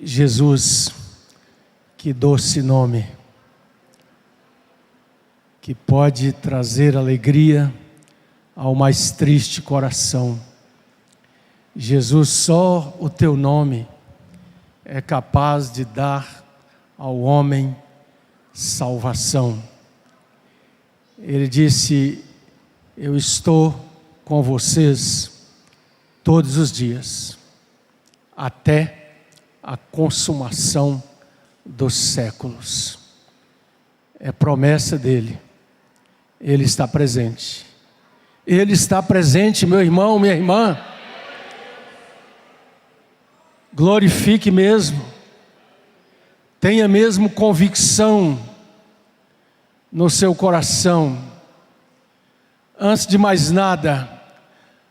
Jesus, que doce nome, que pode trazer alegria ao mais triste coração. Jesus, só o teu nome é capaz de dar ao homem salvação. Ele disse: eu estou com vocês todos os dias, até a consumação dos séculos. É promessa dele. Ele está presente. Ele está presente, meu irmão, minha irmã. Glorifique mesmo. Tenha mesmo convicção no seu coração. Antes de mais nada,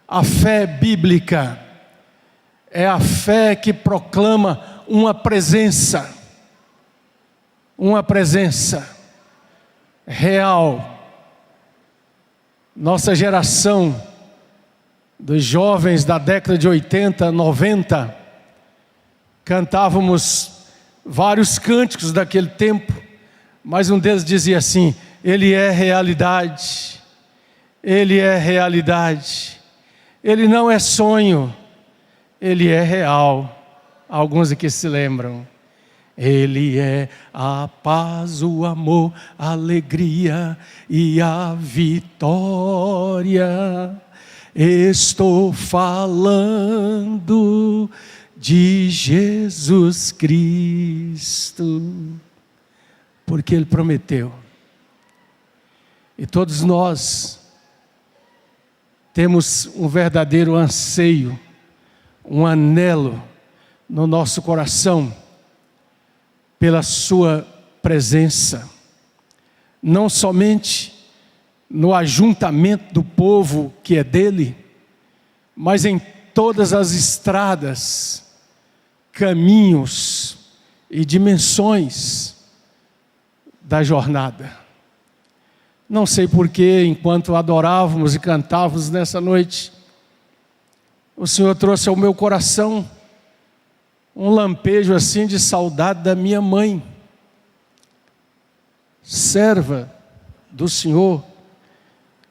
a fé bíblica é a fé que proclama uma presença real. Nossa geração dos jovens da década de 80, 90, cantávamos vários cânticos daquele tempo, mas um deles dizia assim: Ele é realidade, Ele é realidade, Ele não é sonho, Ele é real. Alguns aqui se lembram. Ele é a paz, o amor, a alegria e a vitória. Estou falando de Jesus Cristo, porque Ele prometeu. E todos nós temos um verdadeiro anseio, um anelo no nosso coração pela sua presença, não somente no ajuntamento do povo que é dele, mas em todas as estradas, caminhos e dimensões da jornada. Não sei porquê, enquanto adorávamos e cantávamos nessa noite, o Senhor trouxe ao meu coração um lampejo assim de saudade da minha mãe, serva do Senhor.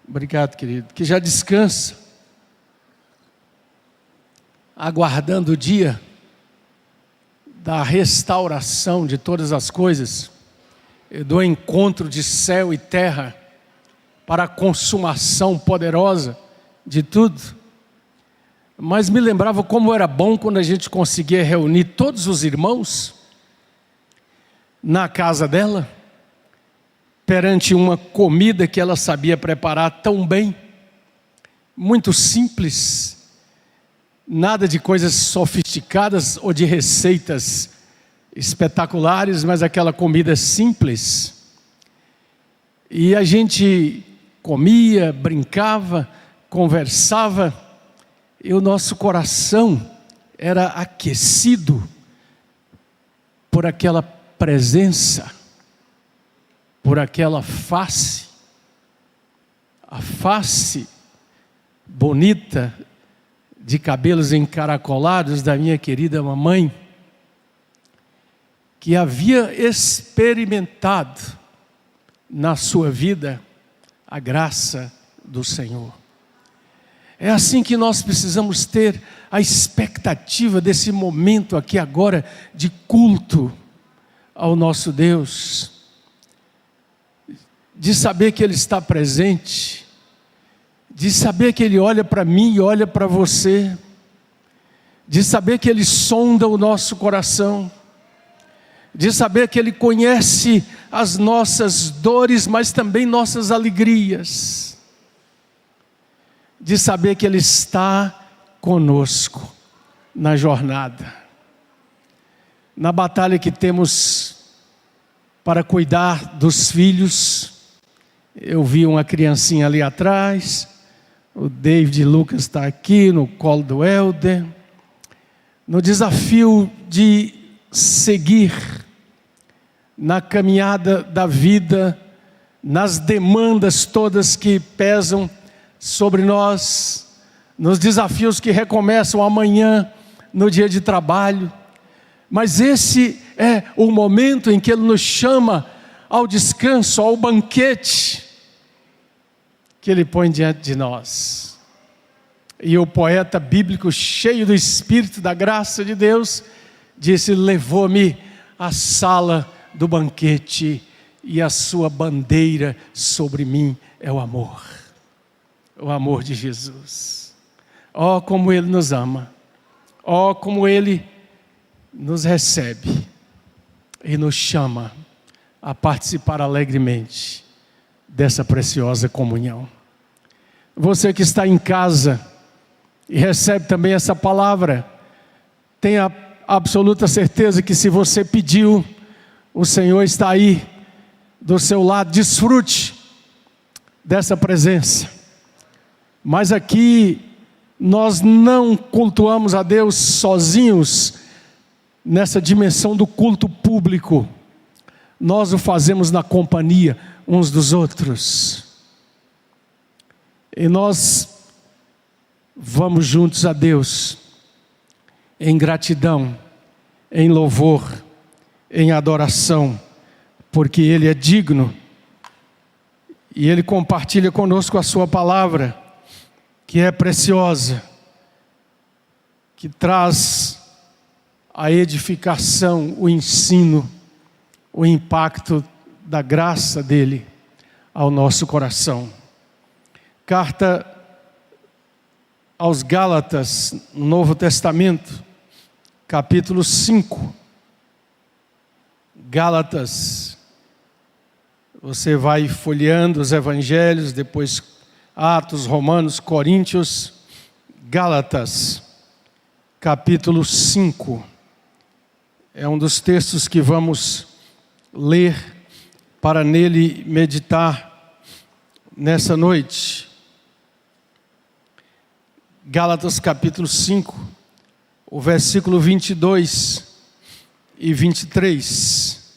Obrigado, querido, que já descansa, aguardando o dia da restauração de todas as coisas, e do encontro de céu e terra, para a consumação poderosa de tudo. Mas me lembrava como era bom quando a gente conseguia reunir todos os irmãos na casa dela, perante uma comida que ela sabia preparar tão bem, muito simples, nada de coisas sofisticadas ou de receitas espetaculares, mas aquela comida simples. E a gente comia, brincava, conversava, e o nosso coração era aquecido por aquela presença, por aquela face, a face bonita, de cabelos encaracolados da minha querida mamãe, que havia experimentado na sua vida a graça do Senhor. É assim que nós precisamos ter a expectativa desse momento aqui agora de culto ao nosso Deus, de saber que Ele está presente, de saber que Ele olha para mim e olha para você, de saber que Ele sonda o nosso coração, de saber que Ele conhece as nossas dores, mas também nossas alegrias, de saber que Ele está conosco na jornada, na batalha que temos para cuidar dos filhos. Eu vi uma criancinha ali atrás, o David Lucas está aqui no colo do Helder, no desafio de seguir na caminhada da vida, nas demandas todas que pesam sobre nós, nos desafios que recomeçam amanhã, no dia de trabalho, Mas esse é o momento em que Ele nos chama ao descanso, ao banquete que Ele põe diante de nós. E o poeta bíblico, cheio do Espírito da graça de Deus, disse: levou-me à sala do banquete, e a sua bandeira sobre mim é o amor de Jesus. Oh, como Ele nos ama, oh, como Ele nos recebe e nos chama a participar alegremente dessa preciosa comunhão. Você que está em casa e recebe também essa palavra, tenha absoluta certeza que se você pediu, o Senhor está aí do seu lado. Desfrute dessa presença. Mas aqui nós não cultuamos a Deus sozinhos nessa dimensão do culto público. Nós o fazemos na companhia uns dos outros. E nós vamos juntos a Deus em gratidão, em louvor, em adoração, porque Ele é digno e Ele compartilha conosco a sua palavra, que é preciosa, que traz a edificação, o ensino, o impacto da graça dEle ao nosso coração. Carta aos Gálatas, no Novo Testamento, capítulo 5. Gálatas, você vai folheando os evangelhos, depois Atos, Romanos, Coríntios. Gálatas, capítulo 5, é um dos textos que vamos ler para nele meditar nessa noite. Gálatas capítulo 5, o versículo 22 e 23.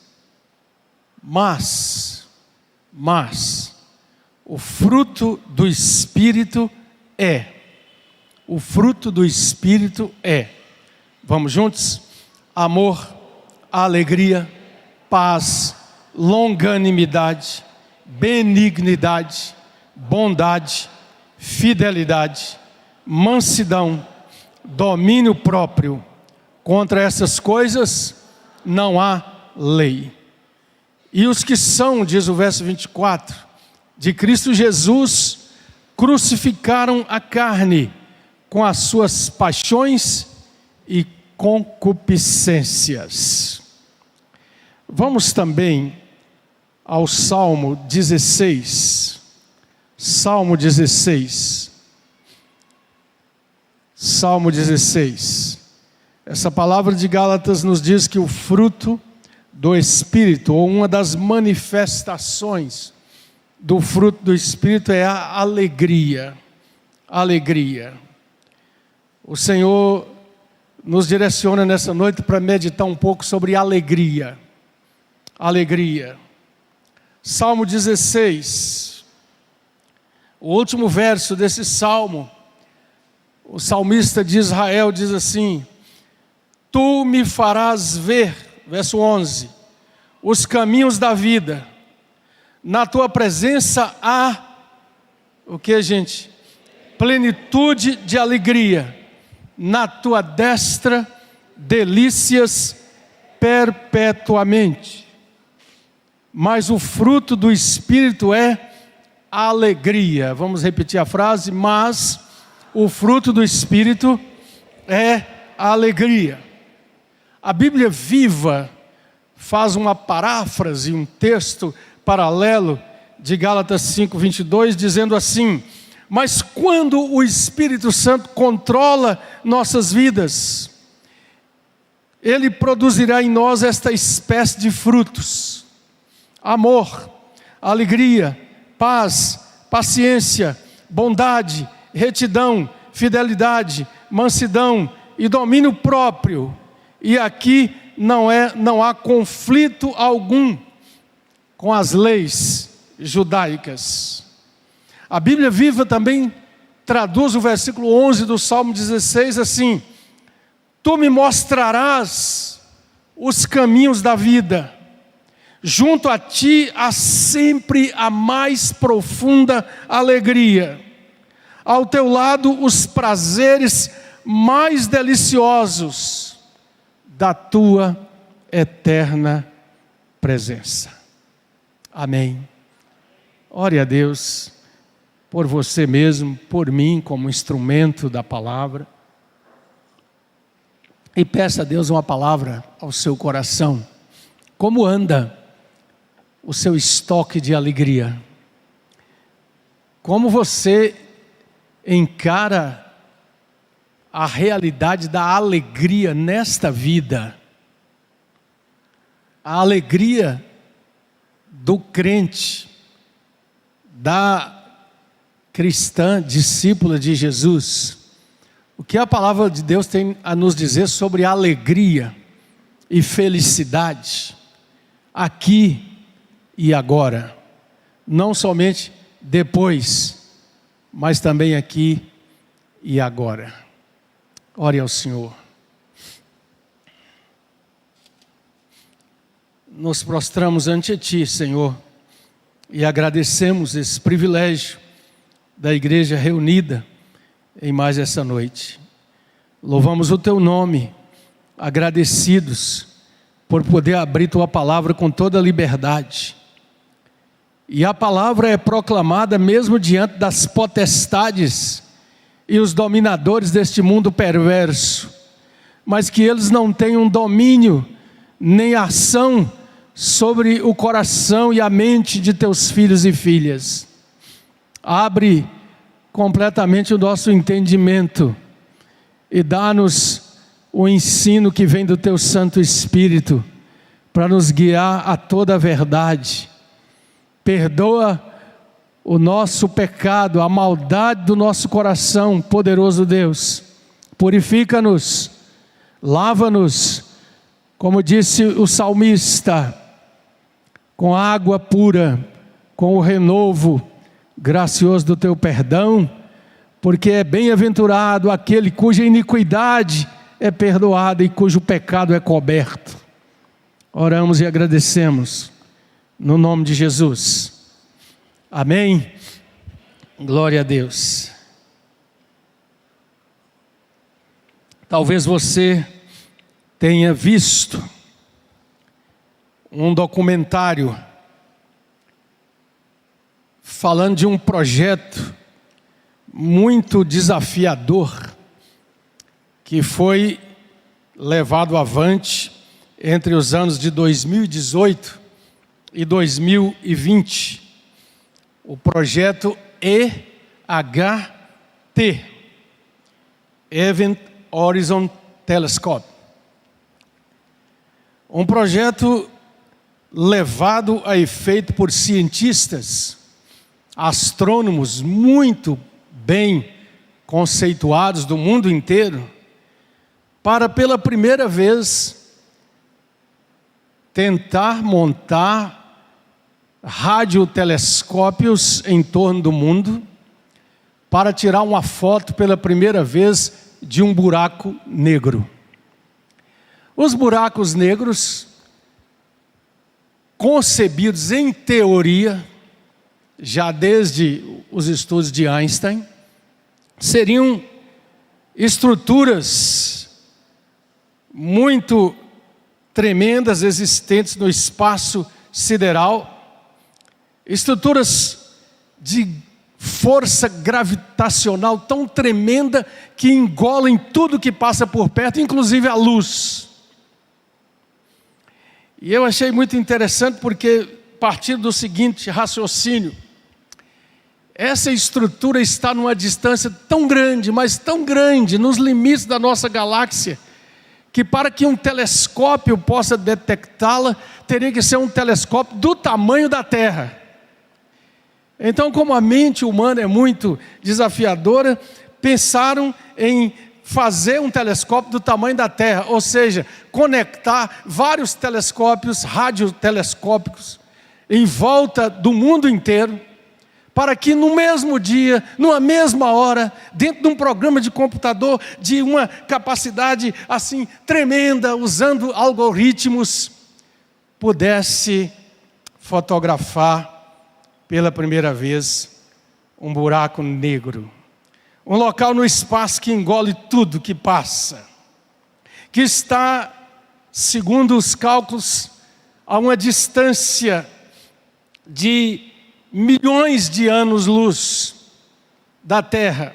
Mas, o fruto do Espírito é, vamos juntos? Amor, alegria, paz, longanimidade, benignidade, bondade, fidelidade, mansidão, domínio próprio. Contra essas coisas não há lei. E os que são, diz o verso 24, de Cristo Jesus, crucificaram a carne com as suas paixões e concupiscências. Vamos também ao Salmo 16. Salmo 16. Salmo 16. Essa palavra de Gálatas nos diz que o fruto do Espírito, ou uma das manifestações do fruto do Espírito, é a alegria. Alegria. O Senhor nos direciona nessa noite para meditar um pouco sobre alegria. Alegria. Salmo 16. O último verso desse salmo, o salmista de Israel diz assim: Tu me farás ver, verso 11, os caminhos da vida. Na tua presença há, o que, gente? Plenitude de alegria. Na tua destra, delícias perpetuamente. Mas o fruto do Espírito é alegria. Vamos repetir a frase: mas o fruto do Espírito é alegria. A Bíblia Viva faz uma paráfrase, um texto paralelo de Gálatas 5:22, dizendo assim: mas quando o Espírito Santo controla nossas vidas, Ele produzirá em nós esta espécie de frutos: amor, alegria, paz, paciência, bondade, retidão, fidelidade, mansidão e domínio próprio. E aqui não há conflito algum com as leis judaicas. A Bíblia Viva também traduz o versículo 11 do Salmo 16 assim: Tu me mostrarás os caminhos da vida. Junto a ti há sempre a mais profunda alegria. Ao teu lado os prazeres mais deliciosos da tua eterna presença. Amém. Ore a Deus por você mesmo, por mim como instrumento da palavra. E peça a Deus uma palavra ao seu coração. Como anda o seu estoque de alegria? Como você encara a realidade da alegria nesta vida? A alegria do crente, da cristã, discípula de Jesus. O que a palavra de Deus tem a nos dizer sobre alegria e felicidade, aqui e agora, não somente depois, mas também aqui e agora. Ore ao Senhor. Nos prostramos ante Ti, Senhor, e agradecemos esse privilégio da igreja reunida em mais essa noite. Louvamos o Teu nome, agradecidos por poder abrir Tua palavra com toda a liberdade. E a palavra é proclamada mesmo diante das potestades e os dominadores deste mundo perverso, mas que eles não tenham domínio nem ação sobre o coração e a mente de teus filhos e filhas. Abre completamente o nosso entendimento e dá-nos o ensino que vem do teu Santo Espírito para nos guiar a toda a verdade. Perdoa o nosso pecado, a maldade do nosso coração, poderoso Deus. Purifica-nos, lava-nos, como disse o salmista, com água pura, com o renovo gracioso do teu perdão, porque é bem-aventurado aquele cuja iniquidade é perdoada e cujo pecado é coberto. Oramos e agradecemos, no nome de Jesus. Amém. Glória a Deus. Talvez você tenha visto um documentário falando de um projeto muito desafiador que foi levado avante entre os anos de 2018 e 2020. O projeto EHT, Event Horizon Telescope. Um projeto levado a efeito por cientistas, astrônomos muito bem conceituados do mundo inteiro, para pela primeira vez tentar montar radiotelescópios em torno do mundo para tirar uma foto pela primeira vez de um buraco negro. Os buracos negros, concebidos em teoria, já desde os estudos de Einstein, seriam estruturas muito tremendas existentes no espaço sideral, estruturas de força gravitacional tão tremenda que engolem tudo que passa por perto, inclusive a luz. E eu achei muito interessante porque, partindo do seguinte raciocínio, essa estrutura está numa distância tão grande, mas tão grande, nos limites da nossa galáxia, que para que um telescópio possa detectá-la, teria que ser um telescópio do tamanho da Terra. Então, como a mente humana é muito desafiadora, pensaram em fazer um telescópio do tamanho da Terra, ou seja, conectar vários telescópios radiotelescópicos em volta do mundo inteiro, para que no mesmo dia, numa mesma hora, dentro de um programa de computador de uma capacidade assim tremenda, usando algoritmos, pudesse fotografar pela primeira vez um buraco negro, um local no espaço que engole tudo que passa, que está, segundo os cálculos, a uma distância de milhões de anos-luz da Terra,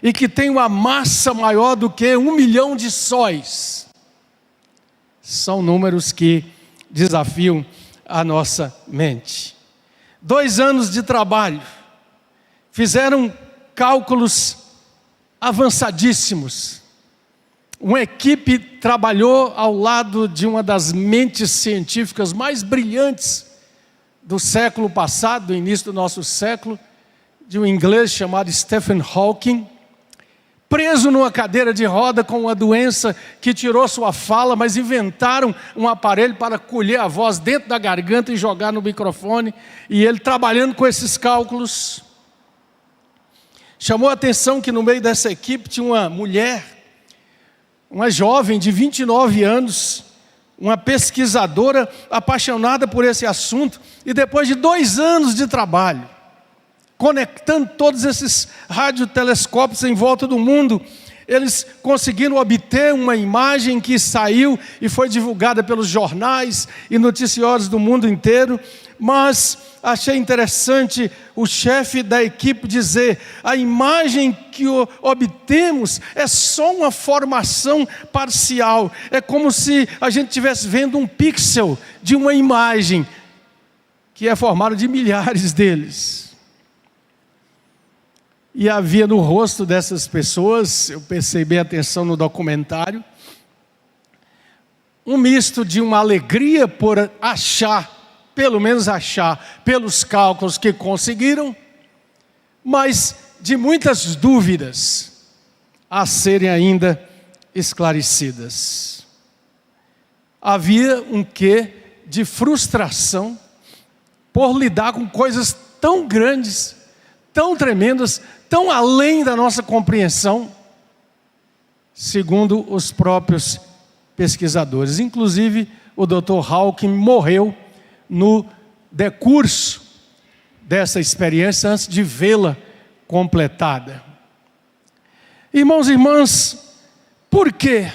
e que tem uma massa maior do que 1 milhão de sóis. São números que desafiam a nossa mente. 2 anos de trabalho, fizeram cálculos avançadíssimos. Uma equipe trabalhou ao lado de uma das mentes científicas mais brilhantes do século passado, do início do nosso século, de um inglês chamado Stephen Hawking, preso numa cadeira de roda com uma doença que tirou sua fala, mas inventaram um aparelho para colher a voz dentro da garganta e jogar no microfone, e ele trabalhando com esses cálculos. Chamou a atenção que no meio dessa equipe tinha uma mulher, uma jovem de 29 anos, uma pesquisadora apaixonada por esse assunto, e depois de 2 anos de trabalho, conectando todos esses radiotelescópios em volta do mundo, eles conseguiram obter uma imagem que saiu e foi divulgada pelos jornais e noticiários do mundo inteiro. Mas achei interessante o chefe da equipe dizer: a imagem que obtemos é só uma formação parcial, é como se a gente estivesse vendo um pixel de uma imagem que é formada de milhares deles. E havia no rosto dessas pessoas, eu percebi a atenção no documentário, um misto de uma alegria por achar, pelo menos achar, pelos cálculos que conseguiram, mas de muitas dúvidas a serem ainda esclarecidas. Havia um quê de frustração por lidar com coisas tão grandes, tão tremendas, tão além da nossa compreensão, segundo os próprios pesquisadores. Inclusive, o Dr. Hawking morreu no decurso dessa experiência, antes de vê-la completada. Irmãos e irmãs, por quê?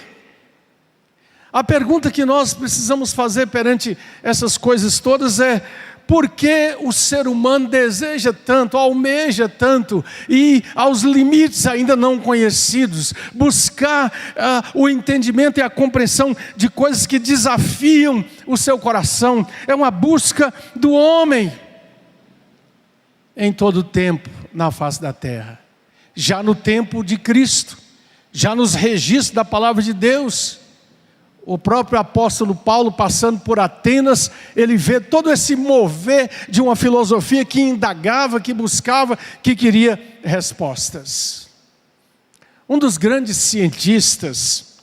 A pergunta que nós precisamos fazer perante essas coisas todas é: por que o ser humano deseja tanto, almeja tanto, e aos limites ainda não conhecidos, buscar o entendimento e a compreensão de coisas que desafiam o seu coração? É uma busca do homem em todo o tempo na face da terra. Já no tempo de Cristo, já nos registros da palavra de Deus, o próprio apóstolo Paulo, passando por Atenas, ele vê todo esse mover de uma filosofia que indagava, que buscava, que queria respostas. Um dos grandes cientistas,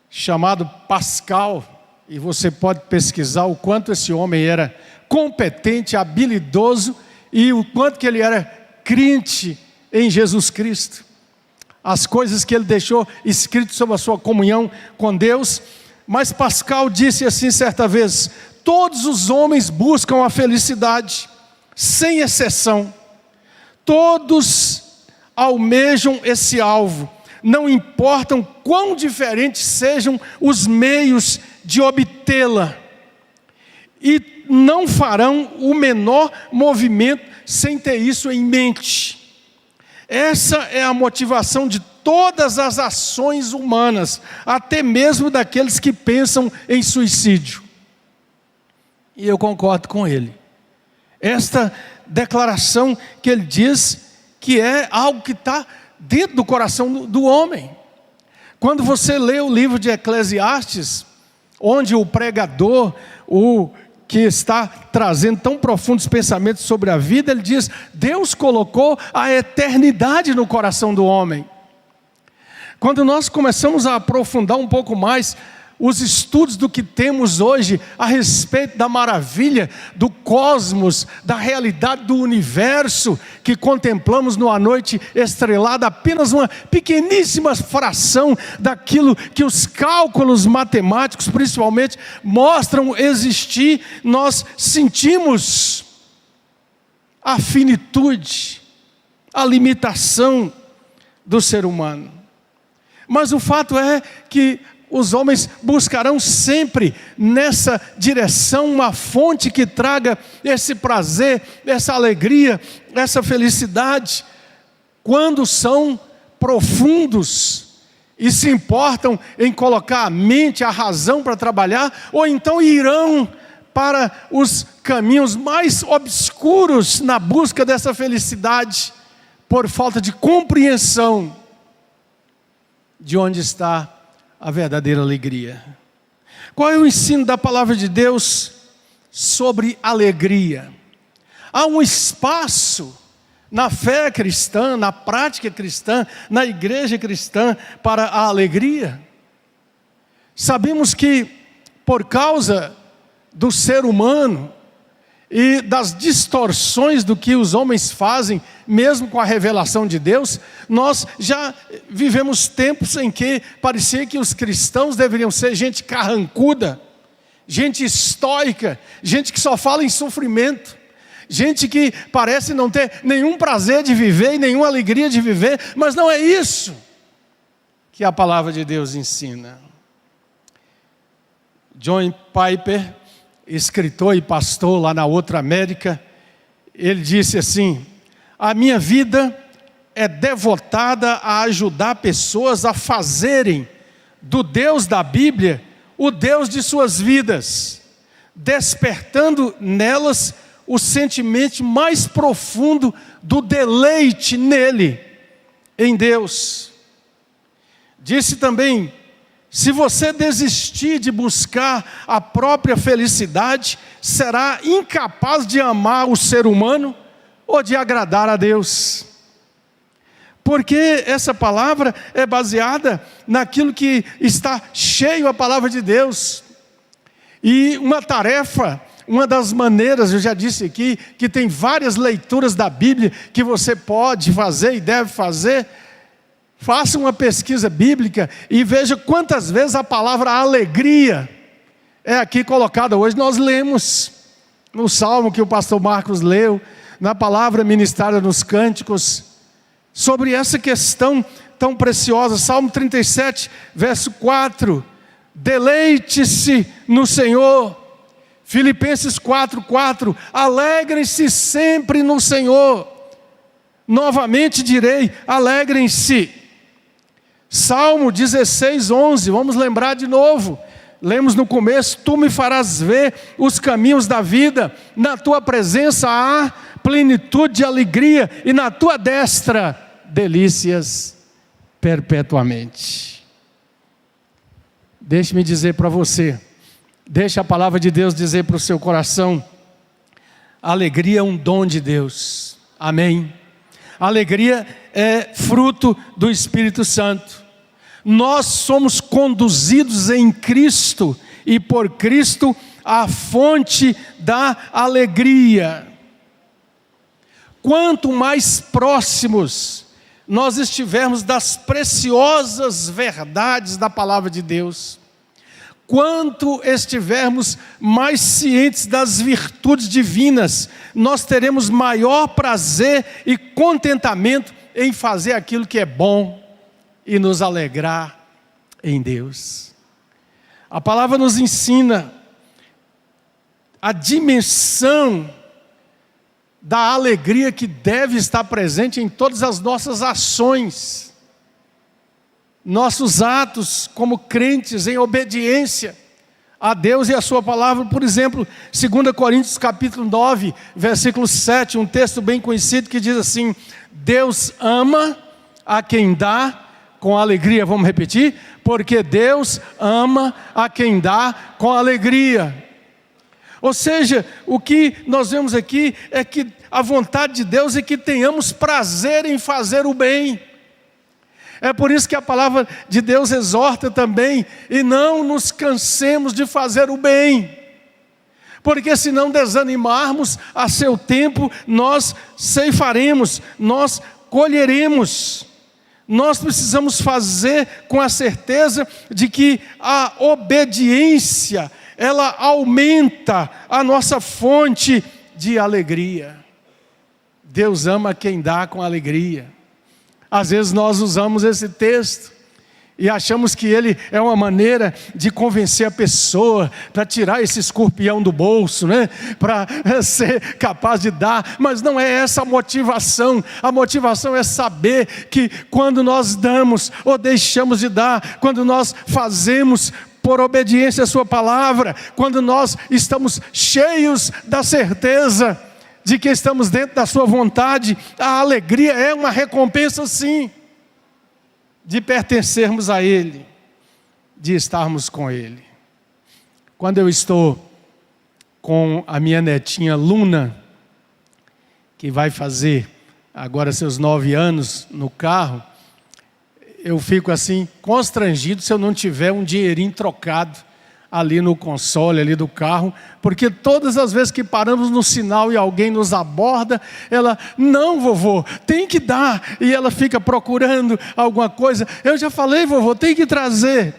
chamado Pascal, e você pode pesquisar o quanto esse homem era competente, habilidoso, e o quanto que ele era crente em Jesus Cristo. As coisas que ele deixou escrito sobre a sua comunhão com Deus. Mas Pascal disse assim certa vez: todos os homens buscam a felicidade, sem exceção. Todos almejam esse alvo, não importam quão diferentes sejam os meios de obtê-la, e não farão o menor movimento sem ter isso em mente. Essa é a motivação de todas as ações humanas, até mesmo daqueles que pensam em suicídio. E eu concordo com ele. Esta declaração que ele diz que é algo que está dentro do coração do homem. Quando você lê o livro de Eclesiastes, onde o pregador, que está trazendo tão profundos pensamentos sobre a vida, ele diz: Deus colocou a eternidade no coração do homem. Quando nós começamos a aprofundar um pouco mais os estudos do que temos hoje a respeito da maravilha do cosmos, da realidade do universo que contemplamos numa noite estrelada, apenas uma pequeníssima fração daquilo que os cálculos matemáticos, principalmente, mostram existir, nós sentimos a finitude, a limitação do ser humano. Mas o fato é que os homens buscarão sempre nessa direção uma fonte que traga esse prazer, essa alegria, essa felicidade, quando são profundos e se importam em colocar a mente, a razão para trabalhar, ou então irão para os caminhos mais obscuros na busca dessa felicidade, por falta de compreensão de onde está a verdadeira alegria. Qual é o ensino da palavra de Deus sobre alegria? Há um espaço na fé cristã, na prática cristã, na igreja cristã para a alegria? Sabemos que por causa do ser humano e das distorções do que os homens fazem, mesmo com a revelação de Deus, nós já vivemos tempos em que parecia que os cristãos deveriam ser gente carrancuda, gente estoica, gente que só fala em sofrimento, gente que parece não ter nenhum prazer de viver e nenhuma alegria de viver, mas não é isso que a palavra de Deus ensina. John Piper, escritor e pastor lá na outra América, ele disse assim: a minha vida é devotada a ajudar pessoas a fazerem do Deus da Bíblia o Deus de suas vidas, despertando nelas o sentimento mais profundo do deleite nele, em Deus. Disse também: se você desistir de buscar a própria felicidade, será incapaz de amar o ser humano ou de agradar a Deus. Porque essa palavra é baseada naquilo que está cheio a palavra de Deus. E uma tarefa, uma das maneiras, eu já disse aqui, que tem várias leituras da Bíblia que você pode fazer e deve fazer. Faça uma pesquisa bíblica e veja quantas vezes a palavra alegria é aqui colocada. Hoje nós lemos no Salmo que o pastor Marcos leu, na palavra ministrada nos cânticos, sobre essa questão tão preciosa. Salmo 37, verso 4, deleite-se no Senhor. Filipenses 4:4, alegrem-se sempre no Senhor. Novamente direi, alegrem-se. Salmo 16:11, vamos lembrar de novo. Lemos no começo: tu me farás ver os caminhos da vida, na tua presença há plenitude de alegria, e na tua destra delícias perpetuamente. Deixe-me dizer para você, deixe a palavra de Deus dizer para o seu coração: a alegria é um dom de Deus, amém? A alegria é fruto do Espírito Santo. Nós somos conduzidos em Cristo e por Cristo à fonte da alegria. Quanto mais próximos nós estivermos das preciosas verdades da palavra de Deus, quanto estivermos mais cientes das virtudes divinas, nós teremos maior prazer e contentamento em fazer aquilo que é bom e nos alegrar em Deus. A palavra nos ensina a dimensão da alegria que deve estar presente em todas as nossas ações, nossos atos como crentes em obediência a Deus e a sua palavra. Por exemplo, 2 Coríntios capítulo 9, versículo 7, um texto bem conhecido que diz assim: Deus ama a quem dá com alegria. Vamos repetir? Porque Deus ama a quem dá com alegria. Ou seja, o que nós vemos aqui é que a vontade de Deus é que tenhamos prazer em fazer o bem. É por isso que a palavra de Deus exorta também, e não nos cansemos de fazer o bem, porque se não desanimarmos, a seu tempo nós ceifaremos, nós colheremos. Nós precisamos fazer com a certeza de que a obediência, ela aumenta a nossa fonte de alegria. Deus ama quem dá com alegria. Às vezes nós usamos esse texto e achamos que ele é uma maneira de convencer a pessoa para tirar esse escorpião do bolso, né? Para ser capaz de dar, mas não é essa a motivação. A motivação é saber que quando nós damos ou deixamos de dar, quando nós fazemos por obediência à sua palavra, quando nós estamos cheios da certeza de que estamos dentro da sua vontade, a alegria é uma recompensa sim, de pertencermos a Ele, de estarmos com Ele. Quando eu estou com a minha netinha Luna, que vai fazer agora seus 9 anos no carro, eu fico assim constrangido se eu não tiver um dinheirinho trocado ali no console ali do carro, porque todas as vezes que paramos no sinal e alguém nos aborda, ela, não vovô, tem que dar, e ela fica procurando alguma coisa. Eu já falei, vovô, tem que trazer.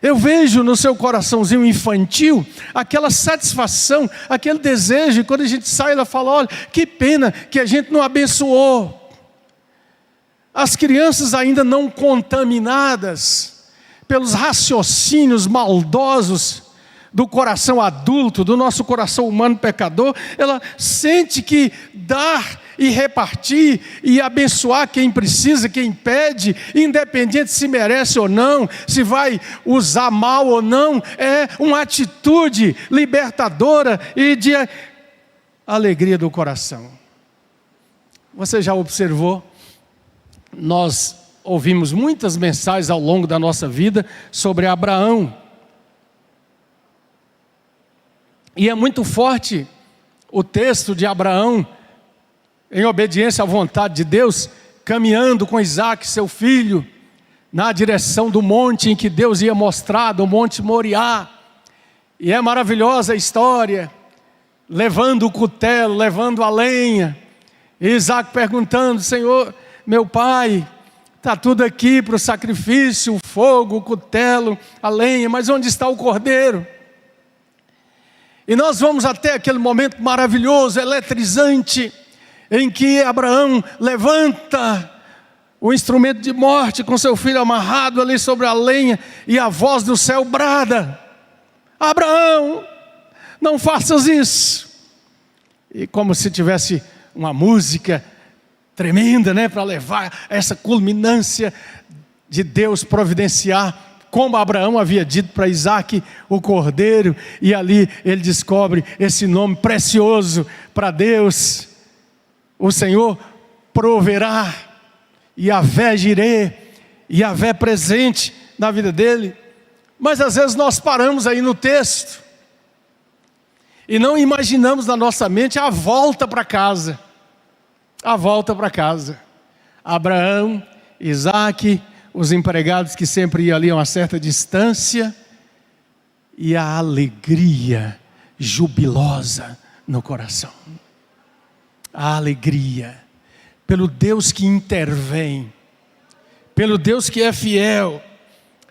Eu vejo no seu coraçãozinho infantil aquela satisfação, aquele desejo, e quando a gente sai, ela fala, olha, que pena que a gente não abençoou. As crianças ainda não contaminadas pelos raciocínios maldosos do coração adulto, do nosso coração humano pecador, ela sente que dar e repartir e abençoar quem precisa, quem pede, independente se merece ou não, se vai usar mal ou não, é uma atitude libertadora e de alegria do coração. Você já observou? Nós ouvimos muitas mensagens ao longo da nossa vida sobre Abraão. E é muito forte o texto de Abraão, em obediência à vontade de Deus, caminhando com Isaac, seu filho, na direção do monte em que Deus ia mostrar, do Monte Moriá. E é maravilhosa a história, levando o cutelo, levando a lenha. E Isaac perguntando, Senhor, meu pai, está tudo aqui para o sacrifício, o fogo, o cutelo, a lenha, mas onde está o cordeiro? E nós vamos até aquele momento maravilhoso, eletrizante, em que Abraão levanta o instrumento de morte com seu filho amarrado ali sobre a lenha, e a voz do céu brada, Abraão, não faças isso. E como se tivesse uma música tremenda, né, para levar essa culminância de Deus providenciar, como Abraão havia dito para Isaac, o cordeiro, e ali ele descobre esse nome precioso para Deus. O Senhor proverá, Yahvé Jirê, Yahvé presente na vida dele. Mas às vezes nós paramos aí no texto e não imaginamos na nossa mente a volta para casa. A volta para casa. Abraão, Isaac, os empregados que sempre iam ali a uma certa distância, e a alegria jubilosa no coração. A alegria pelo Deus que intervém, pelo Deus que é fiel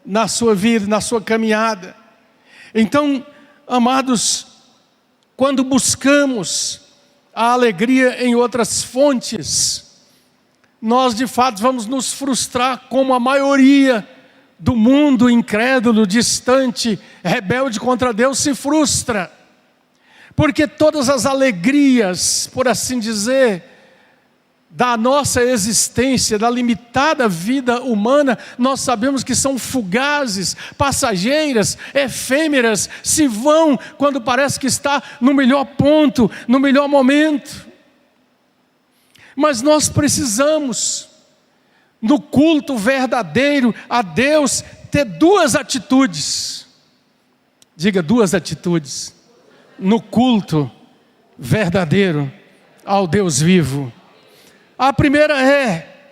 na sua vida, na sua caminhada. Então, amados, quando buscamos a alegria em outras fontes, nós de fato vamos nos frustrar como a maioria do mundo incrédulo, distante, rebelde contra Deus se frustra. Porque todas as alegrias, por assim dizer, da nossa existência, da limitada vida humana, nós sabemos que são fugazes, passageiras, efêmeras, se vão quando parece que está no melhor ponto, no melhor momento. Mas nós precisamos, no culto verdadeiro a Deus, ter duas atitudes. Diga, duas atitudes. No culto verdadeiro ao Deus vivo. A primeira é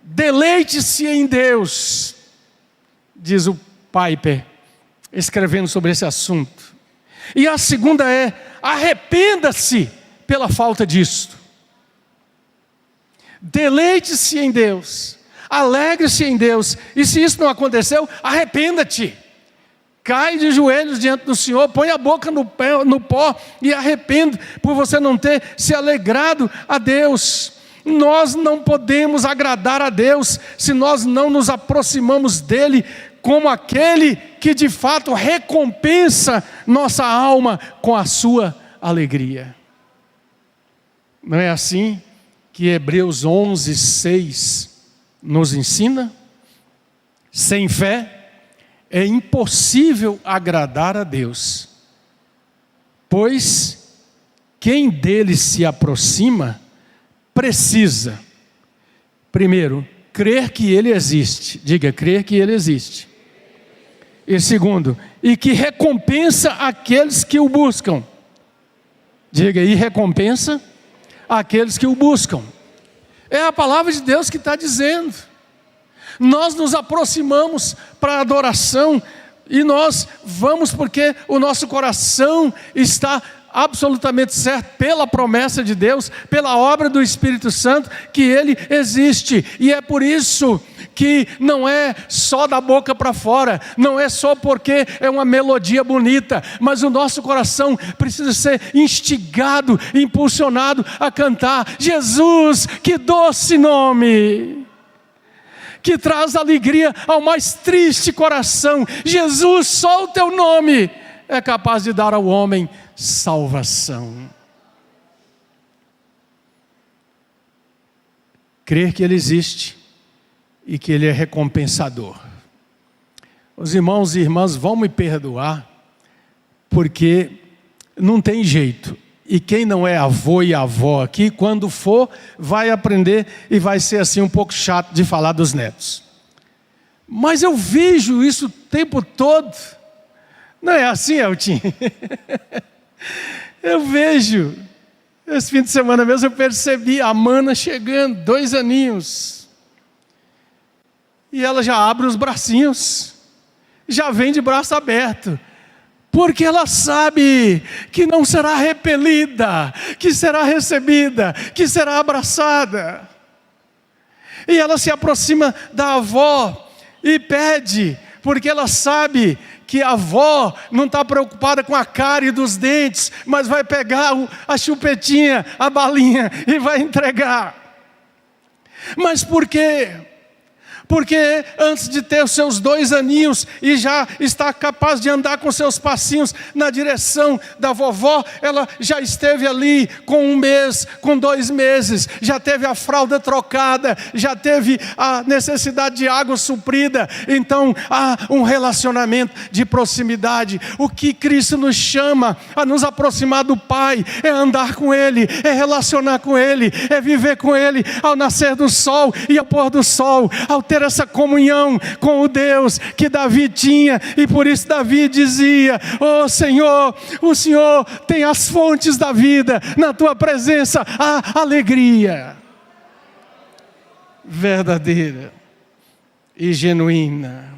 Deleite-se em Deus, diz o Piper, escrevendo sobre esse assunto. E a segunda é: arrependa-se pela falta disto. Deleite-se em Deus, alegre-se em Deus, e se isso não aconteceu, arrependa-te. Cai de joelhos diante do Senhor, põe a boca no pó e arrepende por você não ter se alegrado a Deus. Nós não podemos agradar a Deus se nós não nos aproximamos dEle como aquele que de fato recompensa nossa alma com a sua alegria. Não é assim que Hebreus 11:6 nos ensina? Sem fé é impossível agradar a Deus, pois quem dele se aproxima precisa, primeiro, crer que ele existe. Diga, crer que ele existe. E segundo, e que recompensa aqueles que o buscam. Diga, e recompensa aqueles que o buscam. É a palavra de Deus que está dizendo. Nós nos aproximamos para a adoração e nós vamos porque o nosso coração está absolutamente certo pela promessa de Deus, pela obra do Espírito Santo, que Ele existe. E é por isso que não é só da boca para fora, não é só porque é uma melodia bonita, mas o nosso coração precisa ser instigado, impulsionado a cantar: Jesus, que doce nome! Que traz alegria ao mais triste coração. Jesus, só o teu nome é capaz de dar ao homem salvação. Crer que Ele existe e que Ele é recompensador. Os irmãos e irmãs vão me perdoar, porque não tem jeito. E quem não é avô e avó aqui, quando for, vai aprender e vai ser assim um pouco chato de falar dos netos. Mas eu vejo isso o tempo todo. Não é assim, Eltinho? Eu vejo. Esse fim de semana mesmo eu percebi a Mana chegando, 2 aninhos. E ela já abre os bracinhos, já vem de braço aberto. Porque ela sabe que não será repelida, que será recebida, que será abraçada. E ela se aproxima da avó e pede, porque ela sabe que a avó não está preocupada com a cárie dos dentes, mas vai pegar a chupetinha, a balinha e vai entregar. Mas por quê? Porque antes de ter os seus 2 aninhos e já está capaz de andar com seus passinhos na direção da vovó, ela já esteve ali com 1 mês, com 2 meses, já teve a fralda trocada, já teve a necessidade de água suprida. Então há um relacionamento de proximidade. O que Cristo nos chama a nos aproximar do Pai é andar com Ele, é relacionar com Ele, é viver com Ele ao nascer do sol e ao pôr do sol, ao ter essa comunhão com o Deus que Davi tinha. E por isso Davi dizia: ó Senhor, o Senhor tem as fontes da vida, na tua presença há alegria verdadeira e genuína,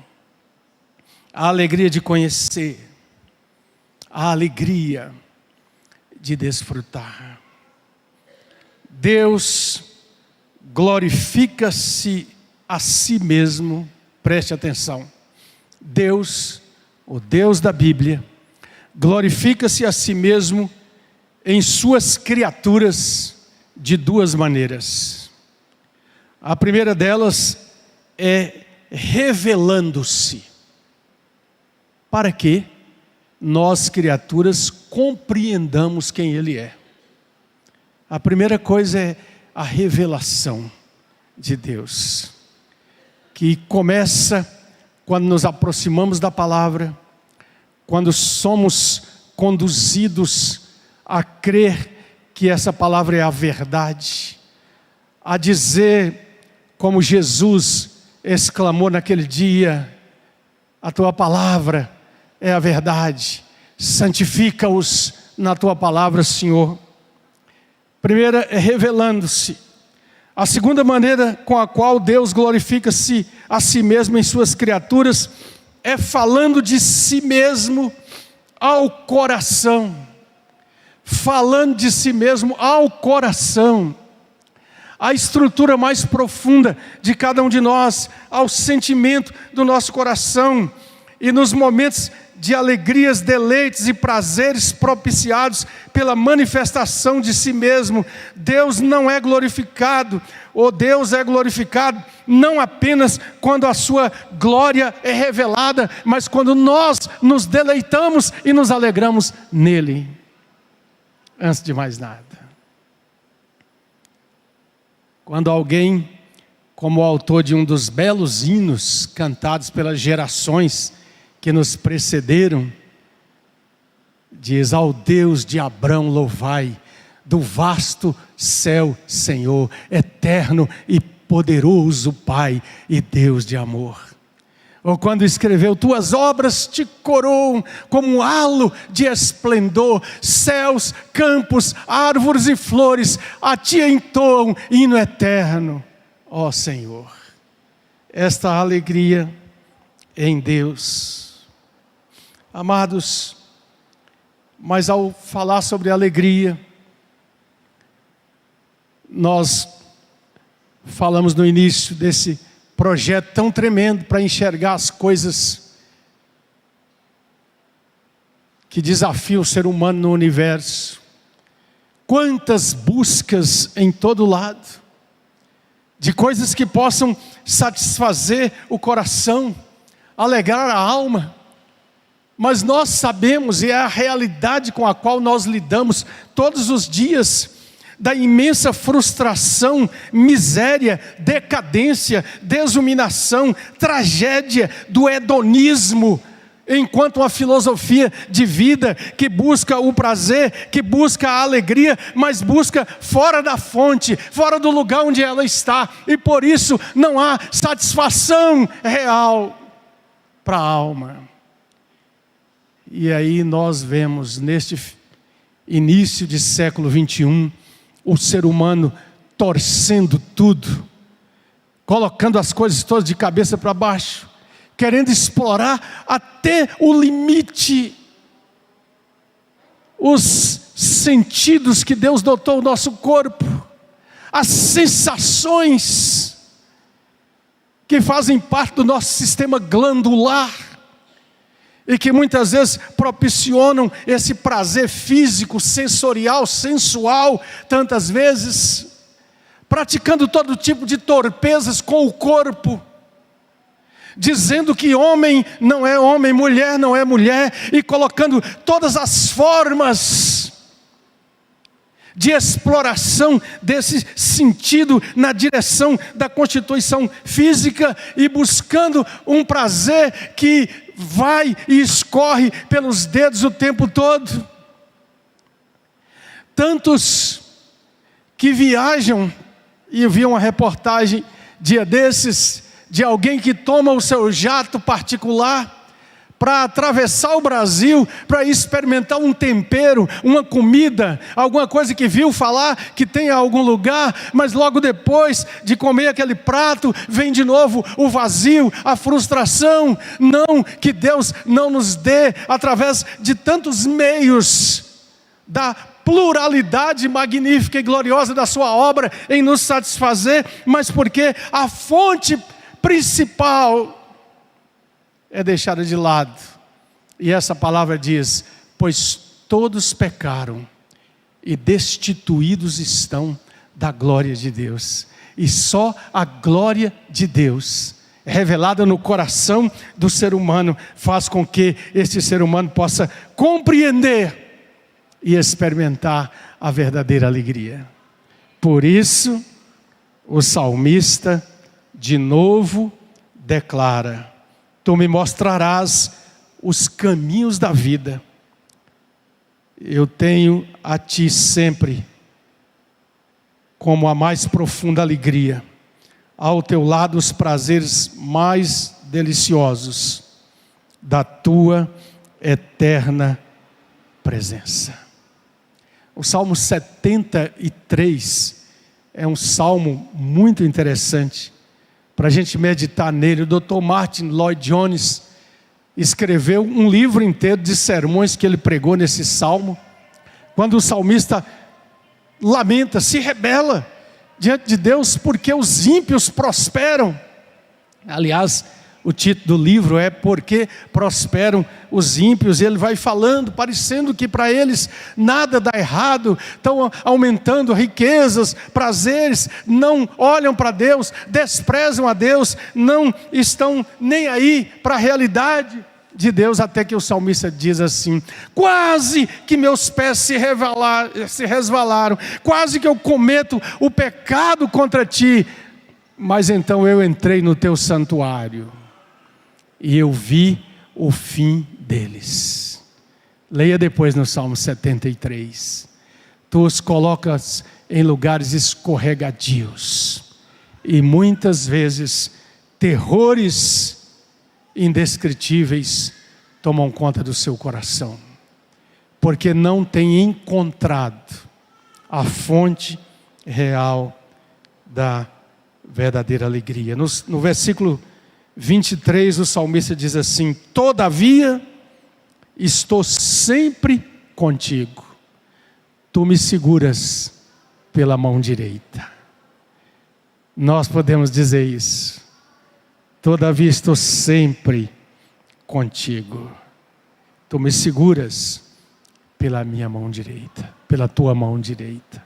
a alegria de conhecer, a alegria de desfrutar. Deus glorifica-se a si mesmo. Preste atenção. Deus, o Deus da Bíblia, glorifica-se a si mesmo em suas criaturas de 2 maneiras. A primeira delas é revelando-se, para que nós, criaturas, compreendamos quem Ele é. A primeira coisa é a revelação de Deus, que começa quando nos aproximamos da palavra, quando somos conduzidos a crer que essa palavra é a verdade, a dizer, como Jesus exclamou naquele dia: a tua palavra é a verdade, santifica-os na tua palavra, Senhor. Primeira é revelando-se. A segunda maneira com a qual Deus glorifica-se a si mesmo em suas criaturas é falando de si mesmo ao coração. Falando de si mesmo ao coração. A estrutura mais profunda de cada um de nós, ao sentimento do nosso coração. E nos momentos de alegrias, deleites e prazeres propiciados pela manifestação de si mesmo, Deus não é glorificado, ou Deus é glorificado não apenas quando a sua glória é revelada, mas quando nós nos deleitamos e nos alegramos nele. Antes de mais nada, quando alguém, como o autor de um dos belos hinos cantados pelas gerações que nos precederam, diz: ao Deus de Abrão louvai, do vasto céu Senhor, eterno e poderoso Pai e Deus de amor. Ou quando escreveu: tuas obras te coroam como um halo de esplendor, céus, campos, árvores e flores a ti entoam hino eterno, ó Senhor. Esta alegria em Deus. Amados, mas ao falar sobre alegria, nós falamos no início desse projeto tão tremendo para enxergar as coisas que desafiam o ser humano no universo. Quantas buscas em todo lado, de coisas que possam satisfazer o coração, alegrar a alma. Mas nós sabemos, e é a realidade com a qual nós lidamos todos os dias, da imensa frustração, miséria, decadência, desuminação, tragédia do hedonismo, enquanto uma filosofia de vida que busca o prazer, que busca a alegria, mas busca fora da fonte, fora do lugar onde ela está, e por isso não há satisfação real para a alma. E aí nós vemos neste início de século 21, o ser humano torcendo tudo, colocando as coisas todas de cabeça para baixo, querendo explorar até o limite os sentidos que Deus dotou o nosso corpo, as sensações que fazem parte do nosso sistema glandular, e que muitas vezes propiciam esse prazer físico, sensorial, sensual, tantas vezes, praticando todo tipo de torpezas com o corpo, dizendo que homem não é homem, mulher não é mulher, e colocando todas as formas de exploração desse sentido na direção da constituição física, e buscando um prazer que vai e escorre pelos dedos o tempo todo. Tantos que viajam, e eu vi uma reportagem dia desses, de alguém que toma o seu jato particular para atravessar o Brasil, para experimentar um tempero, uma comida, alguma coisa que viu falar que tem em algum lugar, mas logo depois de comer aquele prato, vem de novo o vazio, a frustração. Não, que Deus não nos dê, através de tantos meios, da pluralidade magnífica e gloriosa da sua obra, em nos satisfazer, mas porque a fonte principal é deixada de lado. E essa palavra diz: pois todos pecaram e destituídos estão da glória de Deus. E só a glória de Deus, revelada no coração do ser humano, faz com que esse ser humano possa compreender e experimentar a verdadeira alegria. Por isso, o salmista de novo declara: tu me mostrarás os caminhos da vida. Eu tenho a ti sempre como a mais profunda alegria. Ao teu lado os prazeres mais deliciosos da tua eterna presença. O Salmo 73 é um salmo muito interessante para a gente meditar nele. O Dr. Martin Lloyd Jones escreveu um livro inteiro de sermões que ele pregou nesse salmo, quando o salmista lamenta, se rebela diante de Deus porque os ímpios prosperam. Aliás, o título do livro é Porque Prosperam os Ímpios, e ele vai falando, parecendo que para eles nada dá errado, estão aumentando riquezas, prazeres, não olham para Deus, desprezam a Deus, não estão nem aí para a realidade de Deus, até que o salmista diz assim: quase que meus pés se resvalaram, quase que eu cometo o pecado contra ti, mas então eu entrei no teu santuário e eu vi o fim deles. Leia depois no Salmo 73. Tu os colocas em lugares escorregadios, e muitas vezes terrores indescritíveis tomam conta do seu coração, porque não tem encontrado a fonte real da verdadeira alegria. No versículo 23, o salmista diz assim: todavia estou sempre contigo, tu me seguras pela mão direita. Nós podemos dizer isso: todavia estou sempre contigo, tu me seguras pela minha mão direita, pela tua mão direita.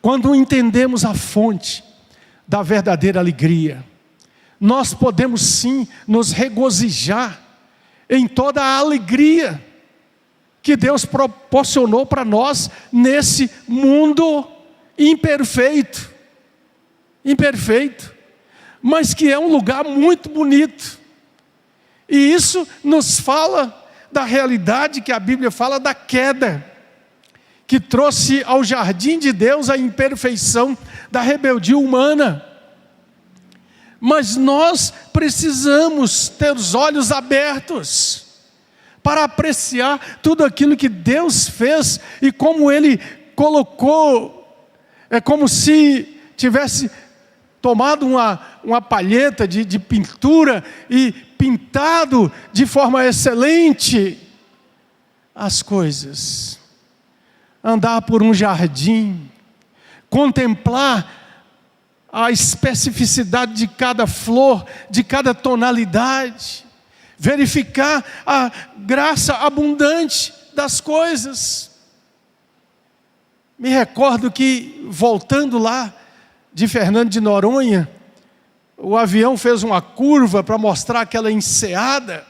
Quando entendemos a fonte da verdadeira alegria, nós podemos sim nos regozijar em toda a alegria que Deus proporcionou para nós nesse mundo imperfeito, mas que é um lugar muito bonito. E isso nos fala da realidade que a Bíblia fala da queda, que trouxe ao jardim de Deus a imperfeição da rebeldia humana. Mas nós precisamos ter os olhos abertos para apreciar tudo aquilo que Deus fez e como Ele colocou. É como se tivesse tomado uma palheta de pintura e pintado de forma excelente as coisas. Andar por um jardim, contemplar a especificidade de cada flor, de cada tonalidade, verificar a graça abundante das coisas. Me recordo que, voltando lá de Fernando de Noronha, o avião fez uma curva para mostrar aquela enseada,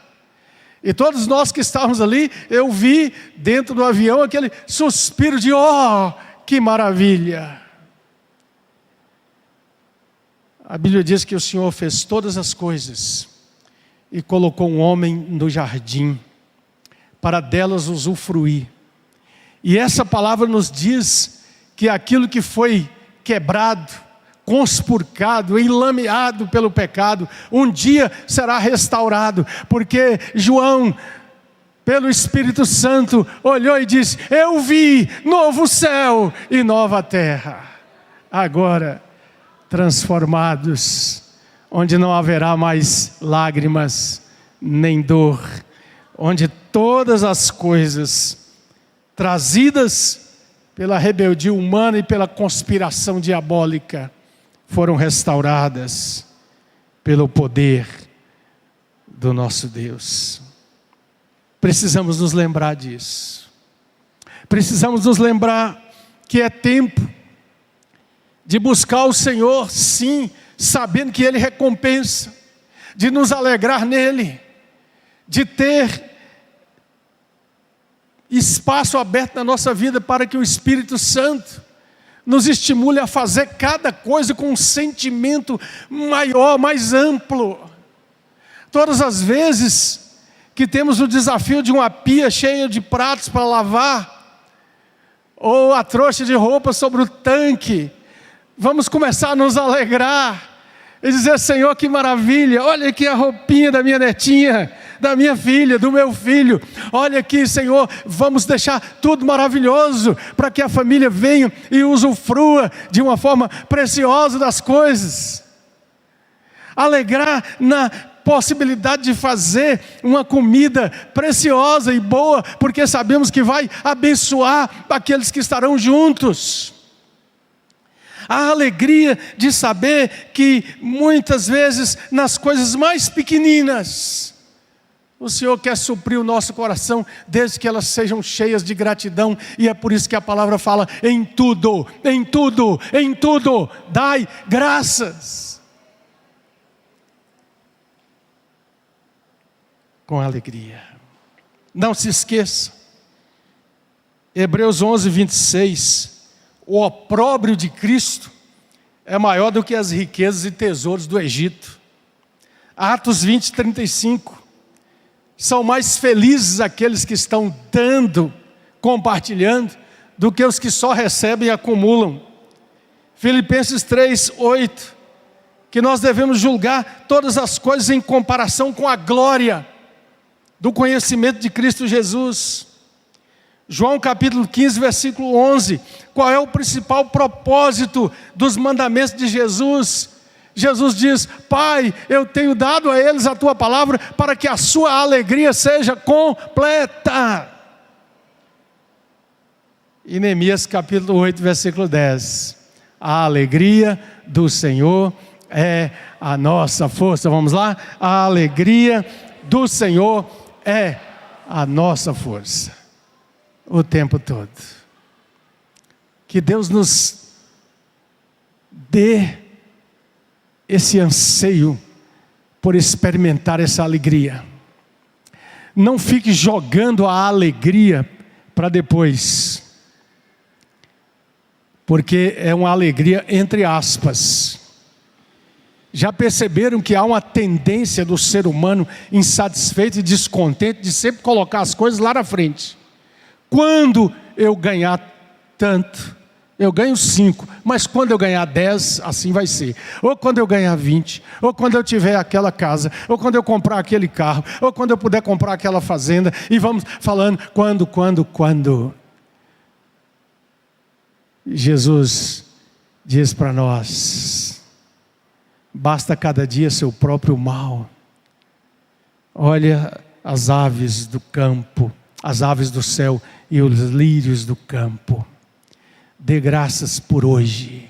e todos nós que estávamos ali, eu vi dentro do avião aquele suspiro de oh, que maravilha! A Bíblia diz que o Senhor fez todas as coisas e colocou um homem no jardim para delas usufruir. E essa palavra nos diz que aquilo que foi quebrado, conspurcado, enlameado pelo pecado, um dia será restaurado, porque João, pelo Espírito Santo, olhou e disse: eu vi novo céu e nova terra, agora transformados, onde não haverá mais lágrimas nem dor, onde todas as coisas trazidas pela rebeldia humana e pela conspiração diabólica foram restauradas pelo poder do nosso Deus. Precisamos nos lembrar disso. Precisamos nos lembrar que é tempo de buscar o Senhor, sim, sabendo que Ele recompensa, de nos alegrar nele, de ter espaço aberto na nossa vida para que o Espírito Santo nos estimule a fazer cada coisa com um sentimento maior, mais amplo. Todas as vezes que temos o desafio de uma pia cheia de pratos para lavar, ou a trouxa de roupa sobre o tanque, vamos começar a nos alegrar E dizer: Senhor, que maravilha, olha aqui a roupinha da minha netinha, da minha filha, do meu filho. Olha aqui, Senhor, vamos deixar tudo maravilhoso para que a família venha e usufrua de uma forma preciosa das coisas. Alegrar na possibilidade de fazer uma comida preciosa e boa, porque sabemos que vai abençoar aqueles que estarão juntos. A alegria de saber que muitas vezes nas coisas mais pequeninas o Senhor quer suprir o nosso coração, desde que elas sejam cheias de gratidão. E é por isso que a palavra fala: em tudo, em tudo, em tudo, dai graças. Com alegria. Não se esqueça, Hebreus 11, 26, o opróbrio de Cristo é maior do que as riquezas e tesouros do Egito. Atos 20, 35, são mais felizes aqueles que estão dando, compartilhando, do que os que só recebem e acumulam. Filipenses 3, 8, que nós devemos julgar todas as coisas em comparação com a glória do conhecimento de Cristo Jesus. João capítulo 15, versículo 11, qual é o principal propósito dos mandamentos de Jesus? Jesus diz: Pai, eu tenho dado a eles a tua palavra, para que a sua alegria seja completa. E Neemias capítulo 8, versículo 10, a alegria do Senhor é a nossa força. Vamos lá? A alegria do Senhor é a nossa força, o tempo todo. Que Deus nos dê esse anseio por experimentar essa alegria. Não fique jogando a alegria para depois, porque é uma alegria entre aspas. Já perceberam que há uma tendência do ser humano insatisfeito e descontente de sempre colocar as coisas lá na frente? Quando eu ganhar tanto, eu ganho 5, mas quando eu ganhar 10, assim vai ser. Ou quando eu ganhar 20, ou quando eu tiver aquela casa, ou quando eu comprar aquele carro, ou quando eu puder comprar aquela fazenda. E vamos falando quando. Jesus diz para nós: basta cada dia seu próprio mal. Olha as aves do campo, as aves do céu e os lírios do campo. Dê graças por hoje.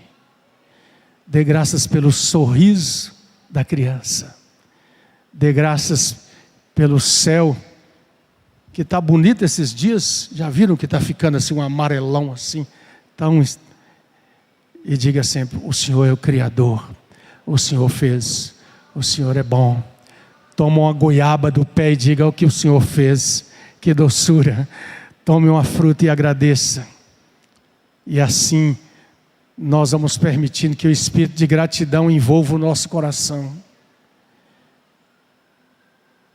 Dê graças pelo sorriso da criança. Dê graças pelo céu, que está bonito esses dias. Já viram que está ficando assim um amarelão assim? E diga sempre: o Senhor é o Criador. O Senhor fez, o Senhor é bom. Toma uma goiaba do pé e diga o que o Senhor fez. Que doçura. Tome uma fruta e agradeça. E assim nós vamos permitindo que o espírito de gratidão envolva o nosso coração.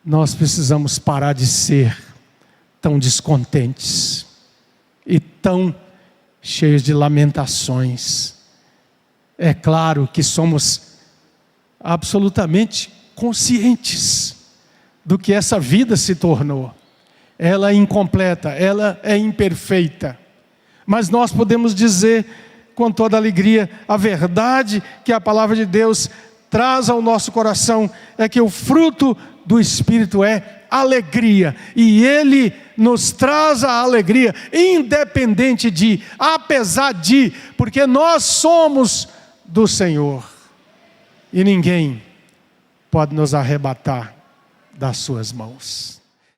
Nós precisamos parar de ser tão descontentes e tão cheios de lamentações. É claro que somos absolutamente conscientes do que essa vida se tornou. Ela é incompleta, ela é imperfeita. Mas nós podemos dizer com toda alegria: a verdade que a palavra de Deus traz ao nosso coração é que o fruto do Espírito é alegria. E Ele nos traz a alegria, independente de, apesar de, porque nós somos do Senhor. E ninguém pode nos arrebatar das suas mãos.